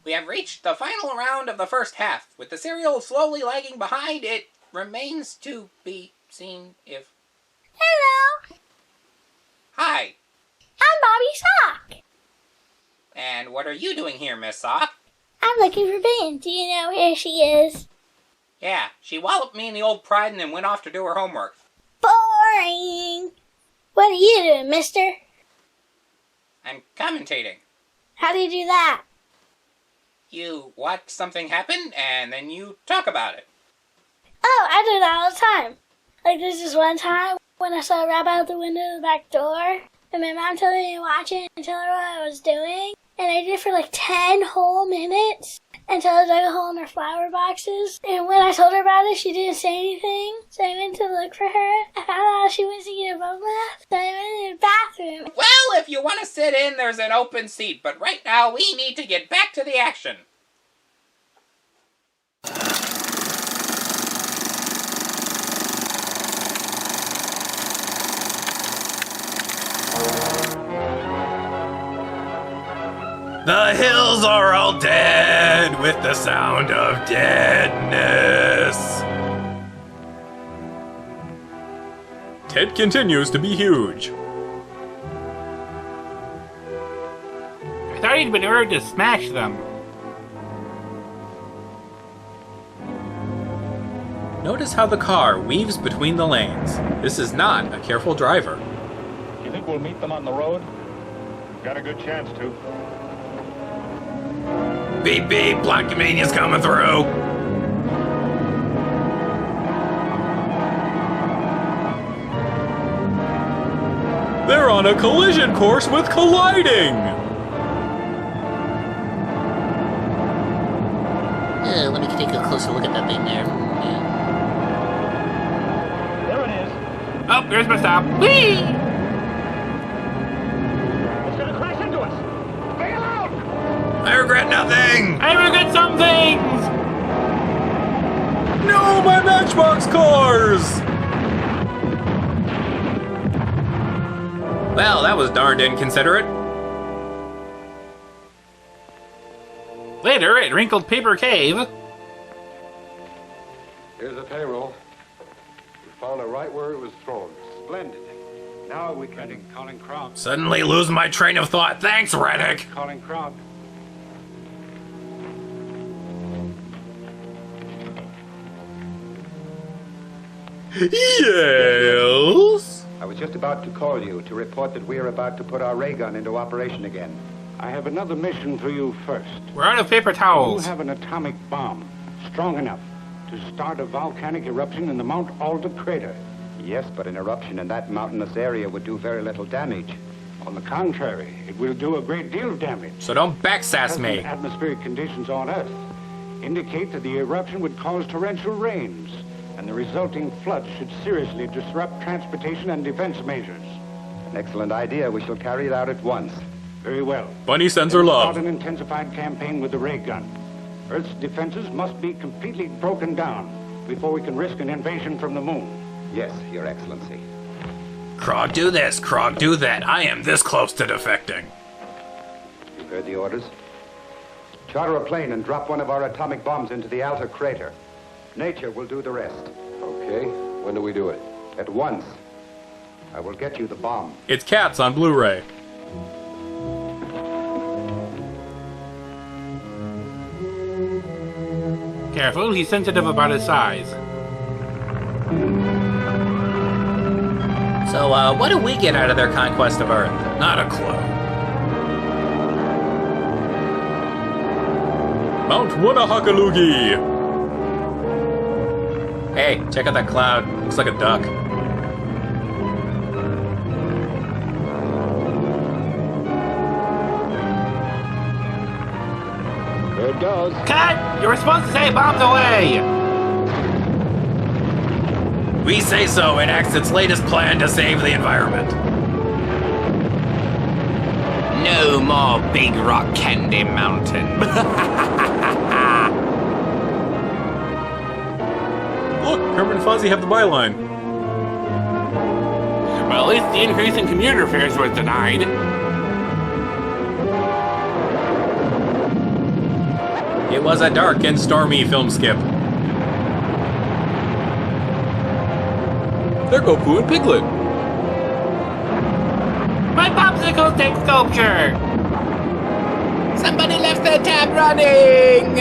We have reached the final round of the first half. With the serial slowly lagging behind, it remains to be seen if... Hello! Hi. I'm Bobby Sock. And what are you doing here, Miss Sock? I'm looking for Ben. Do you know where she is? Yeah, she walloped me in the old pride and then went off to do her homework. Boring! What are you doing, mister? I'm commentating. How do you do that? You watch something happen, and then you talk about it. Oh, I do that all the time. Like, there's this one time when I saw a rabbit out the window of the back door, and my mom told me to watch it and tell her what I was doing, and I did it for like 10 whole minutes until I dug a hole in her flower boxes. And when I told her about it, she didn't say anything, so I went to look for her. I found out she went to get a bubble bath, so I went in the bathroom. Well, if you want to sit in, there's an open seat, but right now we need to get back to the action. The hills are all dead with the sound of deadness. Ted continues to be huge. I thought he'd been ordered to smash them. Notice how the car weaves between the lanes. This is not a careful driver. You think we'll meet them on the road? Got a good chance to. Beep beep, Black Convenience coming through. They're on a collision course with colliding. Let me take a closer look at that thing there. Yeah. There it is. Oh, there's my stop. Whee! It's gonna crash into us. Bail out! I regret nothing. I regret some things! No, my Matchbox cars. Well, that was darned inconsiderate. Later at Wrinkled Paper Cave. Here's the payroll. We found it right where it was thrown. Splendid. Now we can... Calling Krog. Suddenly lose my train of thought. Thanks, Reddick. Calling Krog. Yes? I was just about to call you to report that we are about to put our ray gun into operation again. I have another mission for you first. We're out of paper You towels. have an atomic bomb strong enough to start a volcanic eruption in the Mount Alder crater. Yes, but an eruption in that mountainous area would do very little damage. On the contrary, it will do a great deal of damage. So don't backsass me. Present atmospheric conditions on Earth indicate that the eruption would cause torrential rains, and the resulting floods should seriously disrupt transportation and defense measures. An excellent idea. We shall carry it out at once. Very well. Bunny sends her love. Start an intensified campaign with the ray gun. Earth's defenses must be completely broken down before we can risk an invasion from the moon. Yes, Your Excellency. Krog, do this. Krog, do that. I am this close to defecting. You've heard the orders. Charter a plane and drop one of our atomic bombs into the outer crater. Nature will do the rest. Okay, when do we do it? At once. I will get you the bomb. It's Cats on Blu-ray. Careful, he's sensitive about his size. So, what do we get out of their conquest of Earth? Not a clue. Mount Wanahakalugi! Hey, check out that cloud. Looks like a duck. There it goes. Cut! You were supposed to say bombs away! We say so enacts its latest plan to save the environment. No more Big Rock Candy Mountain. Look, Herman and Fozzie have the byline. Well, at least the increase in commuter fares was denied. It was a dark and stormy film skip. There go Pooh and Piglet. My popsicle stick sculpture! Somebody left the tap running!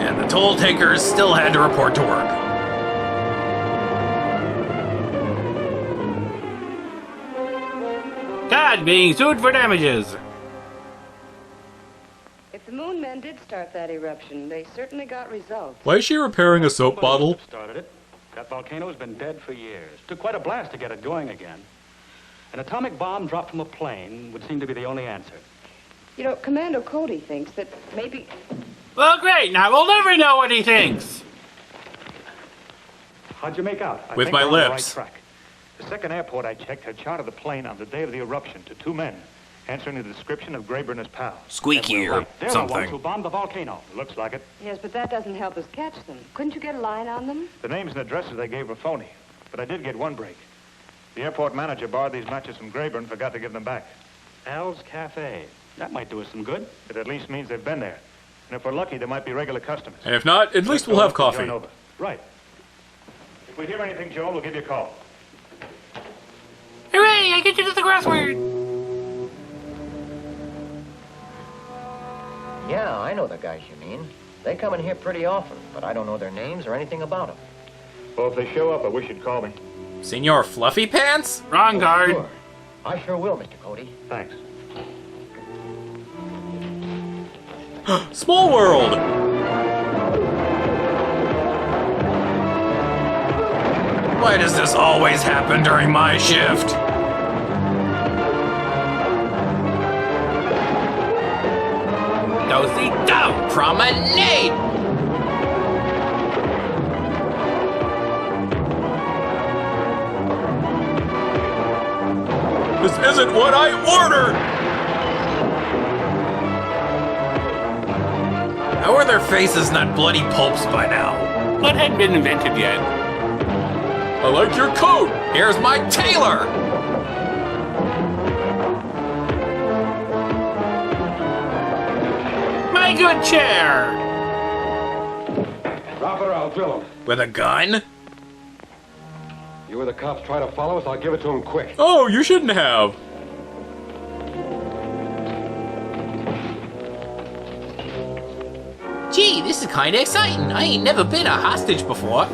And the toll takers still had to report to work. Todd being sued for damages. If the moon men did start that eruption, they certainly got results. Why is she repairing a soap bottle? Started it. That volcano's been dead for years. Took quite a blast to get it going again. An atomic bomb dropped from a plane would seem to be the only answer. You know, Commando Cody thinks that maybe... Well, great. Now we'll never know what he thinks. How'd you make out? I With think my we're on the lips. right track. The second airport I checked had chartered the plane on the day of the eruption to 2 men, answering the description of Graber and his pal. Squeaky or They're the ones something. who bombed the volcano. Looks like it. Yes, but that doesn't help us catch them. Couldn't you get a line on them? The names and addresses they gave were phony, but I did get one break. The airport manager borrowed these matches from Graber and forgot to give them back. Al's Cafe. That might do us some good. It at least means they've been there. And if we're lucky, they might be regular customers. And if not, at least we'll have coffee. Join over. Right. If we hear anything, Joel, we'll give you a call. Hooray! I get you to the crossword. Yeah, I know the guys you mean. They come in here pretty often, but I don't know their names or anything about them. Well, if they show up, I wish you'd call me. Senor Fluffy Pants? Wrong guard. Sure. I sure will, Mr. Cody. Thanks. Small World! Why does this always happen during my shift? Do-si-do! Promenade! This isn't what I ordered! How are their faces not bloody pulps by now? What hadn't been invented yet? I like your coat! Here's my tailor! My good chair! Drop her, I'll drill him. With a gun? You or the cops try to follow us, I'll give it to them quick. Oh, you shouldn't have. Gee, this is kinda exciting. I ain't never been a hostage before.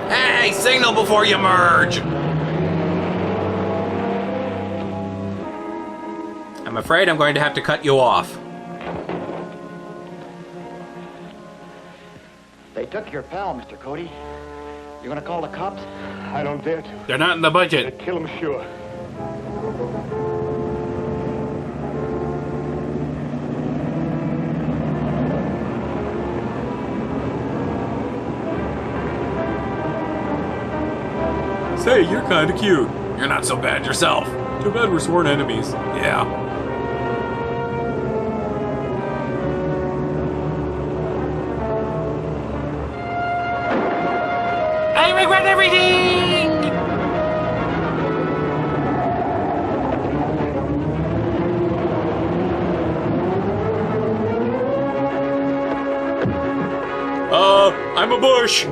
Hey, signal before you merge! I'm afraid I'm going to have to cut you off. They took your pal, Mr. Cody. You gonna call the cops? I don't dare to. They're not in the budget. They'd kill him, sure. Say, you're kinda cute. You're not so bad yourself. Too bad we're sworn enemies. Yeah. I regret everything! I'm a bush!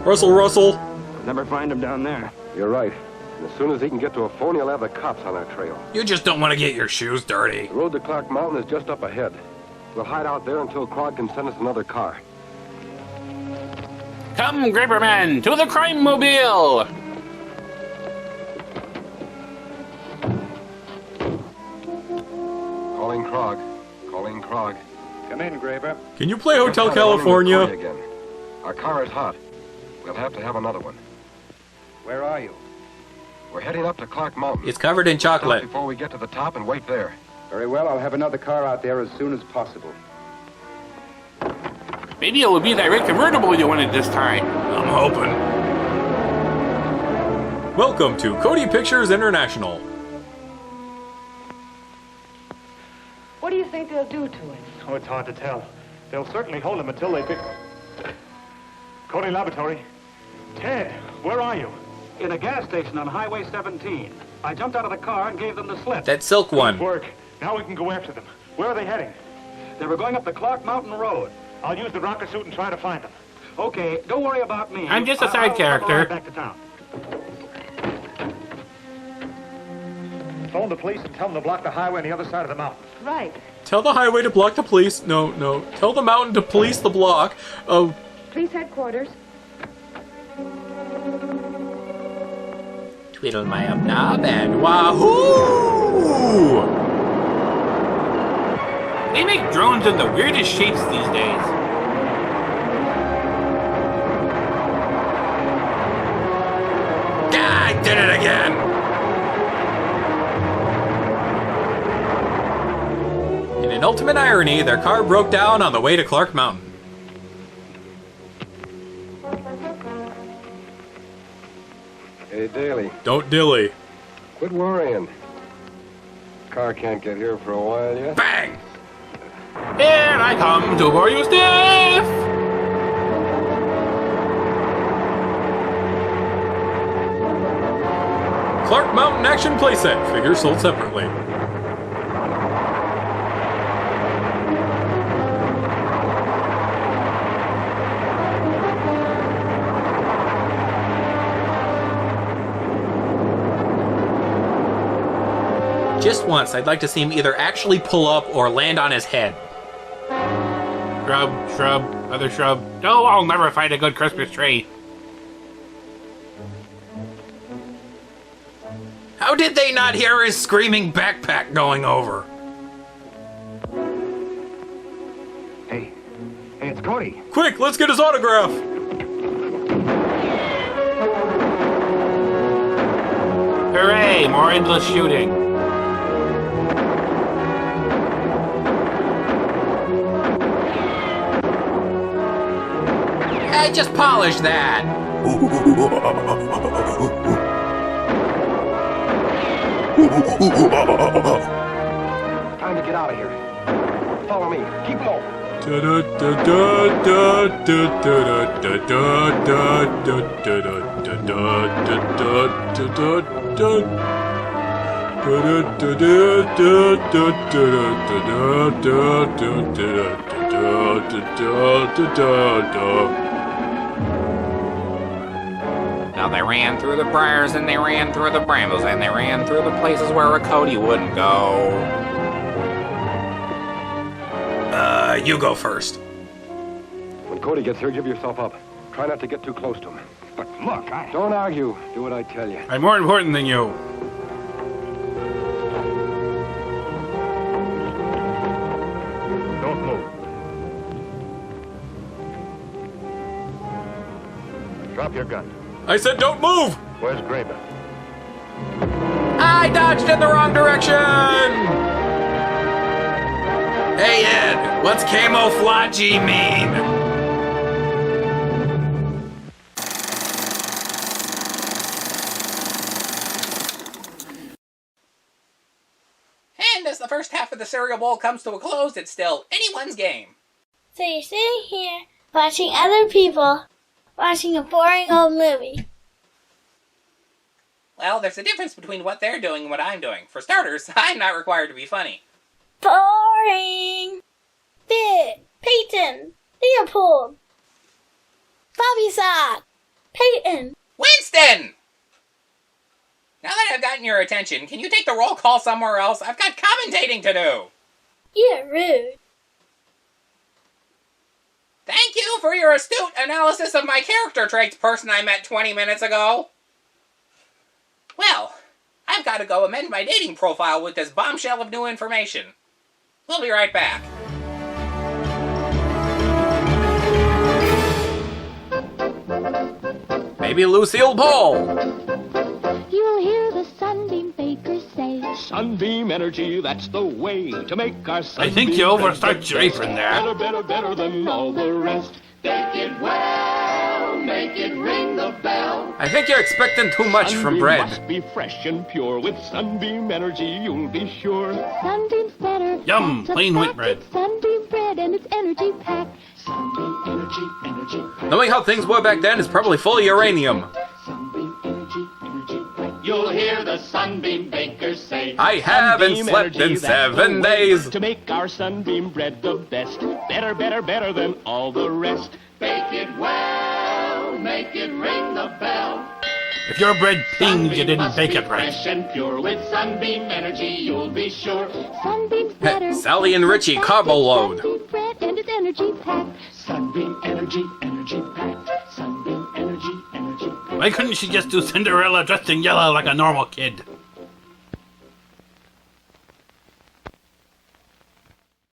Russell, Russell! Never find him down there. You're right. And as soon as he can get to a phone, he'll have the cops on our trail. You just don't want to get your shoes dirty. The road to Clark Mountain is just up ahead. We'll hide out there until Claude can send us another car. Come, Graberman, to the crime mobile! Calling Krog. Calling Krog. Come in, Graber. Can you play Hotel We're trying to run into California? Cody again. Our car is hot. We'll have to have another one. Where are you? We're heading up to Clark Mountain. It's covered in Stop chocolate. before we get to the top and wait there. Very well, I'll have another car out there as soon as possible. Maybe it will be that red convertible you wanted this time. I'm hoping. Welcome to Cody Pictures International. What do you think they'll do to him? Oh, it's hard to tell. They'll certainly hold him until they pick... Cody Laboratory. Ted, where are you? In a gas station on Highway 17. I jumped out of the car and gave them the slip. That silk one. Good work. Now we can go after them. Where are they heading? They were going up the Clark Mountain Road. I'll use the rocket suit and try to find them. Okay, don't worry about me. I'm just a side character. I'll back to town. Phone the police and tell them to block the highway on the other side of the mountain. Right. Tell the highway to block the police. No. Tell the mountain to police the block. Oh. Police headquarters. Twiddle my up knob and wahoo! They make drones in the weirdest shapes these days. I did it again. In an ultimate irony, their car broke down on the way to Clark Mountain. Hey, Daly. Don't dilly. Quit worrying. Car can't get here for a while yet. Bang! Here I come to bore you stiff! Clark Mountain Action Playset. Figures sold separately. Just once, I'd like to see him either actually pull up or land on his head. Shrub, other shrub. No, I'll never find a good Christmas tree. How did they not hear his screaming backpack going over? Hey, it's Cody. Quick, let's get his autograph! Hooray, more endless shooting. I just polished that. Time to get out of here. Follow me. Keep low. Now they ran through the briars and they ran through the brambles and they ran through the places where a Cody wouldn't go. You go first. When Cody gets here, give yourself up. Try not to get too close to him. But look, Don't argue. Do what I tell you. I'm more important than you. Don't move. Drop your gun. I said don't move! Where's Graber? I dodged in the wrong direction! Hey Ed, what's camouflage mean? And as the first half of the cereal bowl comes to a close, it's still anyone's game. So you're sitting here watching other people watching a boring old movie. Well, there's a difference between what they're doing and what I'm doing. For starters, I'm not required to be funny. Boring. Bit. Peyton. Leopold. Bobby Sock. Peyton. Winston! Now that I've gotten your attention, can you take the roll call somewhere else? I've got commentating to do. You're rude. Thank you for your astute analysis of my character traits, person I met 20 minutes ago. Well, I've got to go amend my dating profile with this bombshell of new information. We'll be right back. Maybe Lucille Ball. You'll hear the Sunbeam Bakers say, Sunbeam Energy, that's the way to make our Sunbeam. I think you overstart draping there. Better than all the rest. Bake it well, make it ring the bell. I think you're expecting too much from Sunbeam bread. must be fresh and pure. With Sunbeam energy, you'll be sure. Sunbeam's better. Yum, That's a plain white fact. bread. It's Sunbeam bread and it's energy packed. Sunbeam energy, energy packed. Knowing how things were back then is probably full of uranium. Sunbeam energy, energy packed. You'll hear the Sunbeam bakers say, I haven't Sunbeam slept energy, in that's the 7 way days. To make our Sunbeam bread the best. Better, better, better than all the rest. Bake it well, make it ring the bell. If your bread pings, you didn't must bake be it right. Fresh and pure with Sunbeam energy, you'll be sure. Sunbeam's better. Sally and Richie That's a carbo fact. load. It's Sunbeam bread and it's energy packed. Sunbeam energy, energy packed. Sunbeam energy, energy packed. Why couldn't she just do Cinderella dressed in yellow like a normal kid?